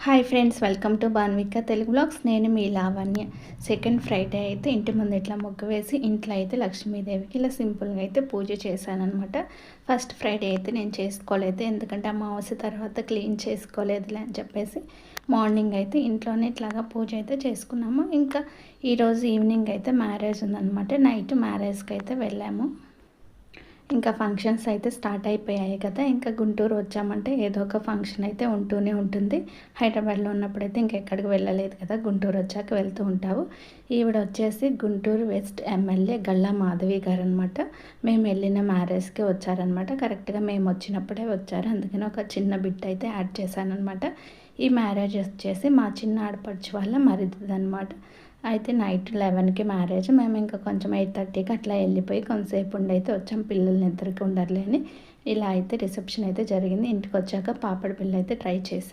Hi friends, welcome to Banvika Telugu blogs. నేను మీ Lavanya. Second Friday అయితే ఇంటి ముందు ఇట్లా ముగ్గు వేసి ఇంట్లో అయితే లక్ష్మీదేవికి ఇలా సింపుల్గా అయితే పూజ చేశానమాట. ఫస్ట్ ఫ్రైడే అయితే నేను చేసుకోలేదు, ఎందుకంటే అమావాస్య తర్వాత క్లీన్ చేసుకోలేదులే అని చెప్పేసి మార్నింగ్ అయితే ఇంట్లోనే ఇట్లాగా పూజ అయితే చేసుకున్నాము. ఇంకా ఈరోజు ఈవినింగ్ అయితే మ్యారేజ్ ఉందన్నమాట. నైట్ మ్యారేజ్కి అయితే వెళ్ళాము. ఇంకా ఫంక్షన్స్ అయితే స్టార్ట్ అయిపోయాయి కదా, ఇంకా గుంటూరు వచ్చామంటే ఏదో ఒక ఫంక్షన్ అయితే ఉంటూనే ఉంటుంది. హైదరాబాద్లో ఉన్నప్పుడైతే ఇంకెక్కడికి వెళ్ళలేదు కదా, గుంటూరు వచ్చాక వెళ్తూ ఉంటావు. ఈవిడ వచ్చేసి గుంటూరు వెస్ట్ ఎమ్మెల్యే గల్లా మాధవి గారు అనమాట. మేము వెళ్ళిన మ్యారేజ్కి వచ్చారనమాట. కరెక్ట్గా మేము వచ్చినప్పుడే వచ్చారు, అందుకని ఒక చిన్న బిట్ అయితే యాడ్ చేశానమాట. ఈ మ్యారేజ్ వచ్చేసి మా చిన్న ఆడపడుచు వాళ్ళ మరిదిదనమాట. అయితే నైట్ 11కి మ్యారేజ్. మేము ఇంకా కొంచెం 8:30కి అట్లా వెళ్ళిపోయి కొంతసేపు ఉండి అయితే వచ్చాం, పిల్లల్ని ఇద్దరికి ఉండర్లే అని. ఇలా అయితే రిసెప్షన్ అయితే జరిగింది. ఇంటికి వచ్చాక పాపడి బిళ్ళ అయితే ట్రై చేశాను.